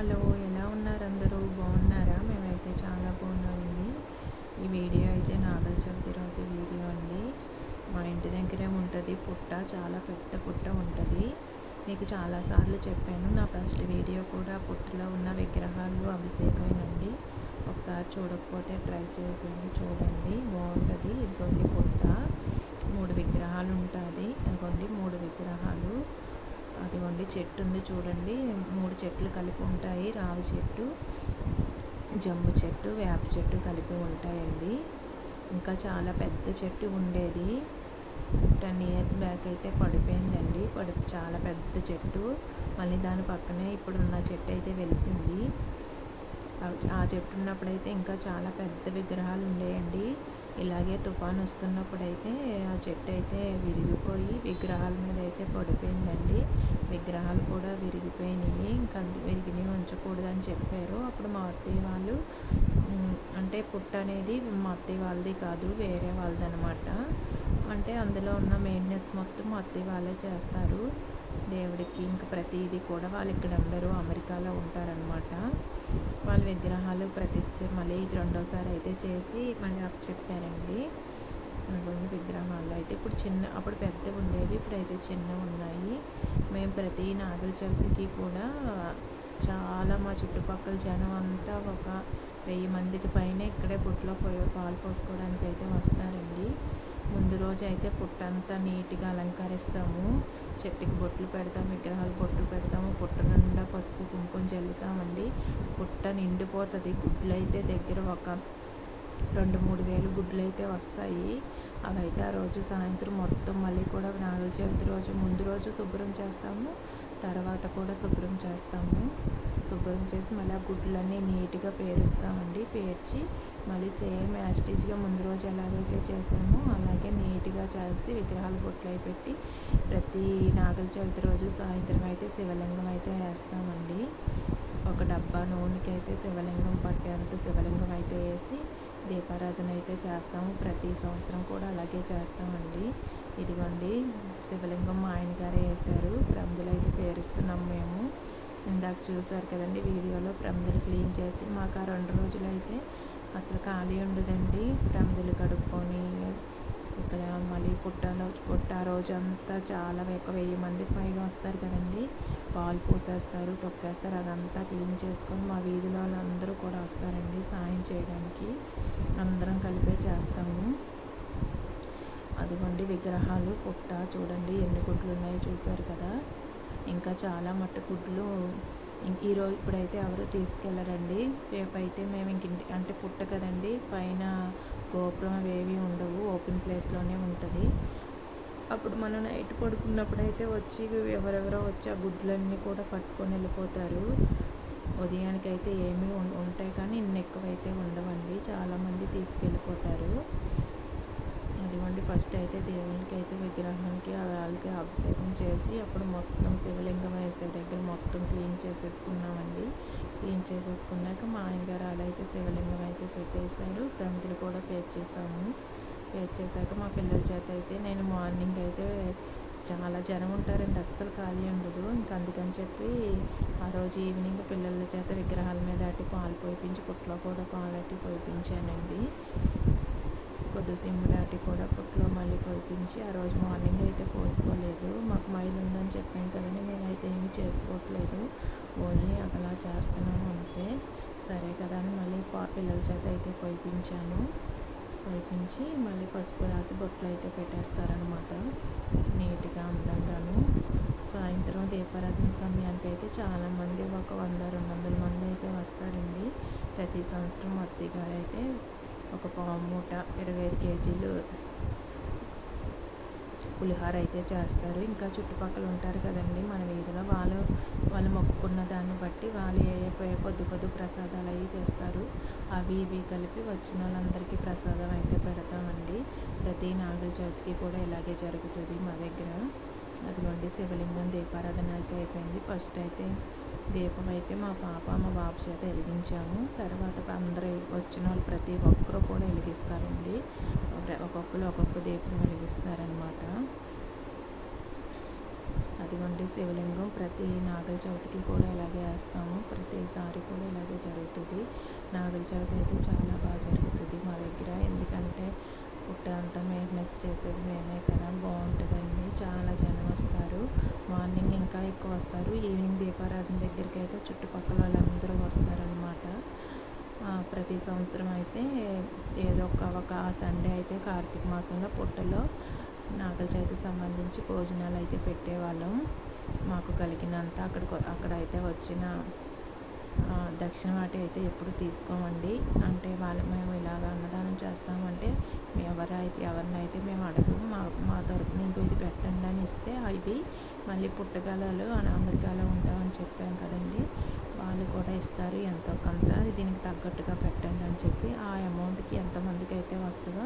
Hello, ఎలా ఉన్నారు అందరూ? బాగున్నారా? మేమైతే చాలా బాగున్నామండి. ఈ వీడియో అయితే నాగల చవితి రోజు వీడియో అండి. మా ఇంటి దగ్గరే ఉంటుంది పుట్ట, చాలా పెద్ద పుట్ట ఉంటుంది. మీకు చాలాసార్లు చెప్పాను, నా ఫస్ట్ వీడియో కూడా పుట్టలో ఉన్న విగ్రహాలు అభిషేకమేనండి. ఒకసారి చూడకపోతే ట్రై చేయండి, చూడండి, బాగుంటుంది. ఇదిగోండి పుట్ట, 3 విగ్రహాలు ఉంటుంది. ఇదిగోండి 3 విగ్రహాలు. అదిగోండి చెట్టు ఉంది చూడండి, 3 చెట్లు కలిపి ఉంటాయి. రావి చెట్టు, జమ్ము చెట్టు, వేప చెట్టు కలిపి ఉంటాయండి. ఇంకా చాలా పెద్ద చెట్టు ఉండేది. 10 ఇయర్స్ బ్యాక్ అయితే పడిపోయిందండి. చాలా పెద్ద చెట్టు. మళ్ళీ దాని పక్కనే ఇప్పుడున్న చెట్టు అయితే వెలిసింది. ఆ చెట్టు ఉన్నప్పుడైతే ఇంకా చాలా పెద్ద విగ్రహాలు ఉండేయండి. ఇలాగే తుఫాను వస్తున్నప్పుడైతే ఆ చెట్టు అయితే విరిగిపోయి విగ్రహాల మీద అయితే పడిపోయిందండి. విగ్రహాలు కూడా విరిగిపోయినాయి. ఇంకా విరిగినవి ఉంచకూడదని చెప్పారు. అప్పుడు మా అత్తయ్య వాళ్ళు, అంటే పుట్ట అనేది మా అత్తయ్య వాళ్ళది కాదు, వేరే వాళ్ళది అనమాట. అంటే అందులో ఉన్న మెయింటెనెన్స్ మొత్తం మా అత్తయ్య వాళ్ళే చేస్తారు దేవుడికి. ఇంకా ప్రతిదీ కూడా వాళ్ళు ఇక్కడ అందరూ అమెరికాలో ఉంటారనమాట. వాళ్ళ విగ్రహాలు ప్రతిష్ఠ మళ్ళీ రెండోసారి అయితే చేసి మళ్ళీ చెప్పారండి. కొన్ని విగ్రహాలు అయితే ఇప్పుడు అప్పుడు పెద్దవి ఉండేవి, ఇప్పుడైతే చిన్నవి ఉన్నాయి. మేము ప్రతి నాగుల చవితికి కూడా చాలా, మా చుట్టుపక్కల జనం అంతా ఒక 1000 మందికి పైన ఇక్కడే పుట్టలో పాలు పోసుకోవడానికి అయితే వస్తారండి. ముందు రోజు అయితే పుట్టంతా నీట్గా అలంకరిస్తాము. చెట్టుకి బొట్లు పెడతాము, విగ్రహాలు బొట్లు పెడతాము, పుట్ట నిండా పసుపు కుంకుమ చల్లుతామండి. పుట్ట నిండిపోతుంది. గుడ్లు అయితే దగ్గర ఒక 2-3 వేలు గుడ్లు అయితే వస్తాయి. అవైతే ఆ రోజు సాయంత్రం మొత్తం మళ్ళీ కూడా నాగుల చవితి రోజు ముందు రోజు శుభ్రం చేస్తాము, తర్వాత కూడా శుభ్రం చేస్తాము. శుభ్రం చేసి మళ్ళీ ఆ గుడ్లన్నీ నీట్గా పేరుస్తామండి. పేర్చి మళ్ళీ సేమ్ యాస్టీజ్గా ముందు రోజు ఎలాగైతే చేసామో అలాగే నీట్గా చేసి విగ్రహాలు బొట్లు పెట్టి ప్రతి నాగుల చవితి రోజు సాయంత్రం అయితే శివలింగం అయితే వేస్తామండి. ఒక డబ్బా నూనెకి అయితే శివలింగం పట్టేంత శివలింగం అయితే వేసి దీపారాధన అయితే చేస్తాము. ప్రతి సంవత్సరం కూడా అలాగే చేస్తామండి. ఇదిగోండి శివలింగం మా ఆయన గారే వేశారు. ప్రమిదలు అయితే పేరుస్తున్నాము మేము. ఇందాక చూసారు కదండి వీడియోలో, ప్రమిదలు క్లీన్ చేసి మాకు ఆ 2 రోజులు అయితే అసలు ఖాళీ ఉండదండి. ప్రమిదలు కడుక్కొని ఇక్కడ మళ్ళీ పుట్ట రోజు అంతా చాలా 1000 మందికి పైగా వస్తారు కదండి. పాలు పోసేస్తారు, తొక్కేస్తారు, అదంతా క్లీన్ చేసుకొని మా వీధిలో వాళ్ళందరూ కూడా వస్తారండి సాయం చేయడానికి. అందరం కలిపే చేస్తాము. అదిగోండి విగ్రహాలు, పుట్ట చూడండి ఎన్ని గుడ్లు ఉన్నాయో చూసారు కదా. ఇంకా చాలా మట్టు గుడ్లు ఈరోజు ఇప్పుడైతే ఎవరు తీసుకెళ్ళరండి. రేపైతే మేము అంటే పుట్ట కదండి, పైన గోపురం అవేవి ఉండవు, ఓపెన్ ప్లేస్లోనే ఉంటుంది. అప్పుడు మనం నైట్ పడుకున్నప్పుడు అయితే వచ్చి ఎవరెవరో వచ్చి ఆ గుడ్లన్నీ కూడా పట్టుకొని వెళ్ళిపోతారు. ఉదయానికి అయితే ఏమీ ఉంటాయి కానీ ఇన్ని ఎక్కువైతే ఉండవండి, చాలామంది తీసుకెళ్ళిపోతారు. అదిగోండి ఫస్ట్ అయితే దేవునికి అయితే విగ్రహానికి వాళ్ళకి అభిషేకం చేసి అప్పుడు మొత్తం శివలింగం వేసే దగ్గర మొత్తం క్లీన్ చేసేసుకున్నామండి. క్లీన్ చేసేసుకున్నాక మా ఆయనగారు అలా అయితే శివలింగం అయితే పెట్టేశారు. ప్రమిదలు కూడా పేర్చేసాము. పేర్చేసాక మా పిల్లల చేత అయితే నేను మార్నింగ్ అయితే చాలా జనం ఉంటారండి, అస్సలు ఖాళీ ఉండదు. ఇంకా అందుకని చెప్పి ఆ రోజు ఈవినింగ్ పిల్లల చేత విగ్రహాల మీద అట్టి పాలు పోయించి పుట్టలో కూడా పాలట్టి పోయించానండి. కొద్ది సిమ్ములాటి కూడా పుట్టలో మళ్ళీ పోయించి ఆ రోజు మార్నింగ్ అయితే పోసుకోలేదు. మాకు మైలు ఉందని చెప్పాను కదండి, నేనైతే ఏమీ చేసుకోవట్లేదు, ఓన్లీ అలా చేస్తున్నాను అంతే. సరే కదా అని మళ్ళీ పిల్లల చేత అయితే పోయించాను. పోయించి మళ్ళీ పసుపు రాసి బొట్లు అయితే పెట్టేస్తారనమాట నీట్గా అందంగాను. సాయంత్రం దీపారాధన సమయానికి అయితే చాలామంది, ఒక 100-200 మంది అయితే వస్తారండి. ప్రతి సంవత్సరం అత్తయ్య గారు అయితే ఒక పావు మూట 25 కేజీలు పులిహోర అయితే చేస్తారు. ఇంకా చుట్టుపక్కల ఉంటారు కదండి మన వీధిలో, వాళ్ళు మొక్కుకున్న దాన్ని బట్టి వాళ్ళు కొద్ది ప్రసాదాలు అవి తెస్తారు. అవి ఇవి కలిపి వచ్చిన వాళ్ళందరికీ ప్రసాదం అయితే పెడతామండి. ప్రతి నాగుల చవితికి కూడా ఇలాగే జరుగుతుంది మా దగ్గర. అదిగోండి శివలింగం దీపారాధన అయితే అయిపోయింది. ఫస్ట్ అయితే దీపం అయితే మా బాబు చేత వెలిగించాము. తర్వాత అందరూ వచ్చిన వాళ్ళు ప్రతి ఒక్కరూ కూడా వెలిగిస్తారండి. ఒక్కొక్కరు ఒక్కొక్క దీపం వెలిగిస్తారనమాట. అదిగోండి శివలింగం ప్రతి నాగుల చవితికి కూడా ఇలాగే వేస్తాము. ప్రతి ప్రతిసారి కూడా ఇలాగే జరుగుతుంది. నాగుల చవితి అయితే చాలా బాగా జరుగుతుంది మా దగ్గర. ఎందుకంటే పుట్ట అంతా మెయింటెనెన్స్ చేసేది మేమే కదా, బాగుంటుందండి. చాలా జనం వస్తారు. మార్నింగ్ ఇంకా ఎక్కువ వస్తారు. ఈవినింగ్ దీపారాధన దగ్గరికి అయితే చుట్టుపక్కల వాళ్ళందరూ వస్తారనమాట. ప్రతి సంవత్సరం అయితే ఏదో ఒక సండే అయితే కార్తీక మాసంలో పుట్టలో నాగుల చవితికి సంబంధించి భోజనాలు అయితే పెట్టేవాళ్ళం. మాకు కలిగినంత అక్కడైతే వచ్చిన దక్షిణ వాటి అయితే ఎప్పుడు తీసుకోమండి. అంటే మేము ఇలాగ అన్నదానం చేస్తామంటే ఎవరినైతే మేము అడగము. మా తరపున ఇంకో ఇది పెట్టండి అని ఇస్తే అవి మళ్ళీ పుట్టగలలు అమెరికాలో ఉంటామని చెప్పాం కదండి, వాళ్ళు కూడా ఇస్తారు. ఎంతో కొంత దీనికి తగ్గట్టుగా పెట్టండి అని చెప్పి ఆ అమౌంట్కి ఎంతమందికి అయితే వస్తుందో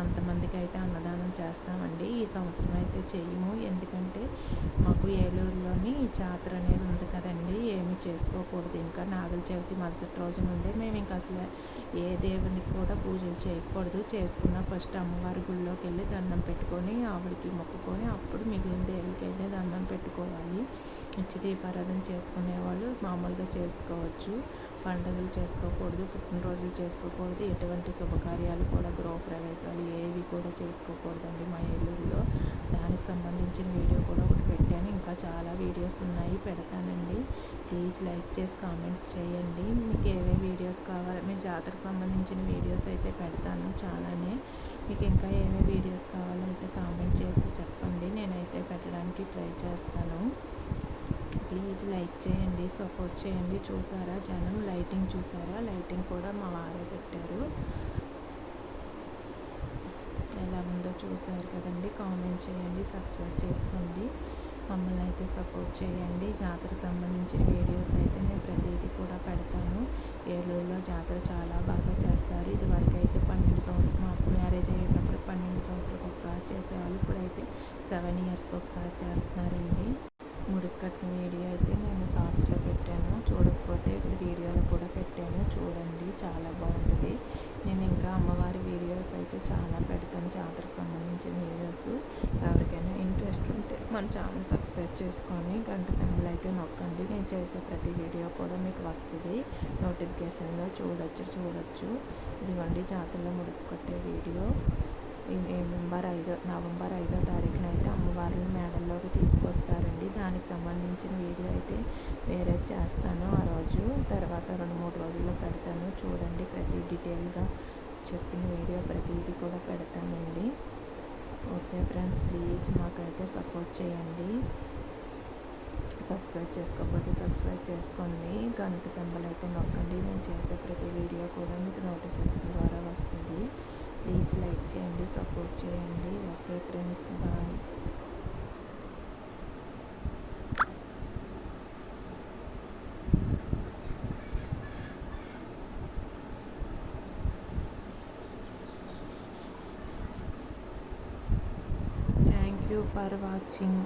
అంతమందికి అయితే అన్నదానం చేస్తామండి. ఈ సంవత్సరం అయితే చెయ్యము, ఎందుకంటే మాకు ఏలూరులోని జాతర అనేది ఉంది కదండి, ఏమి చేసుకోకూడదు. ఇంకా నాగుల చవితి మరుసటి రోజు నుండే మేము ఇంకా అసలు ఏ దేవునికి కూడా పూజలు చేయకూడదు. చేసుకున్న ఫస్ట్ అమ్మవారి గుళ్ళోకి వెళ్ళి దండం పెట్టుకొని ఆవిడకి మొక్కుకొని అప్పుడు మిగిలిన దేవుడికి వెళ్ళి దండం పెట్టుకోవాలి. నిత్య దీపారాధన చేసుకునేవాళ్ళు మామూలుగా చేసుకోవచ్చు. పండుగలు చేసుకోకూడదు, పుట్టినరోజులు చేసుకోకూడదు, ఎటువంటి శుభకార్యాలు కూడా గృహప్రవేశాలు ఏవి కూడా చేసుకోకూడదండి మా ఏలూరులో. దానికి సంబంధించిన వీడియో కూడా ఒకటి పెట్టాను. ఇంకా చాలా వీడియోస్ ఉన్నాయి, పెడతానండి. ప్లీజ్ లైక్ చేసి కామెంట్ చేయండి. మీకు ఏవే వీడియోస్ కావాలి, మీ జాతరకు సంబంధించిన వీడియోస్ అయితే పెడతాను చాలానే. మీకు ఇంకా ఏవే వీడియోస్ కావాలైతే కామెంట్ చేసి చెప్పండి, నేనైతే పెట్టడానికి ట్రై చేస్తాను. ప్లీజ్ లైక్ చేయండి, సపోర్ట్ చేయండి. చూసారా జనం లైటింగ్ చూసారా? లైటింగ్ కూడా మా వారే పెట్టారు. ఎలా ఉందో చూసారు కదండి. కామెంట్ చేయండి, సబ్స్క్రైబ్ చేసుకోండి, మమ్మల్ని అయితే సపోర్ట్ చేయండి. జాతరకు సంబంధించిన వీడియోస్ అయితే నేను ప్రతిదీ కూడా పెడతాను. ఏలూరులో జాతర చాలా బాగా చేస్తారు. ఇదివరకు అయితే 12 సంవత్సరాలు మాకు మ్యారేజ్ అయ్యేటప్పుడు 12 సంవత్సరాలకు ఒకసారి చేసేవాళ్ళు. ఇప్పుడైతే 7 ఇయర్స్కి ఒకసారి చేస్తున్నారండి. ముడుపు కట్టిన వీడియో అయితే నేను షార్ట్స్లో పెట్టాను, చూడకపోతే ఇప్పుడు వీడియోలో కూడా పెట్టాను, చూడండి. చాలా బాగుంటుంది. నేను ఇంకా అమ్మవారి వీడియోస్ అయితే చాలా పెడతాను, జాతరకు సంబంధించిన వీడియోస్. ఎవరికైనా ఇంట్రెస్ట్ ఉంటే మన ఛానల్ సబ్స్క్రైబ్ చేసుకొని గంట సింబల్ అయితే నొక్కండి. నేను చేసే ప్రతి వీడియో కూడా మీకు వస్తుంది నోటిఫికేషన్లో. చూడొచ్చు. ఇదిగోండి జాతరలో ముడుపు కట్టే వీడియో. నవంబర్ 5వ తారీఖున అయితే అమ్మవారిని మేడల్లోకి తీసుకొస్తారండి. దానికి సంబంధించిన వీడియో అయితే వేరే చేస్తాను ఆ రోజు. తర్వాత 2-3 రోజుల్లో పెడతాను. చూడండి, ప్రతి డీటెయిల్గా చెప్పిన వీడియో ప్రతిదీ కూడా పెడతానండి. ఓకే ఫ్రెండ్స్, ప్లీజ్ మాకైతే సపోర్ట్ చేయండి. సబ్స్క్రైబ్ చేసుకోకపోతే సబ్స్క్రైబ్ చేసుకోండి, గంట సింబల్ అయితే నొక్కండి. నేను చేసే ప్రతి వీడియో కూడా మీకు నోటిఫికేషన్ ద్వారా వస్తుంది. ప్లీజ్ లైక్ చేయండి, సపోర్ట్ చేయండి. Okay friends, bye. Thank you for watching.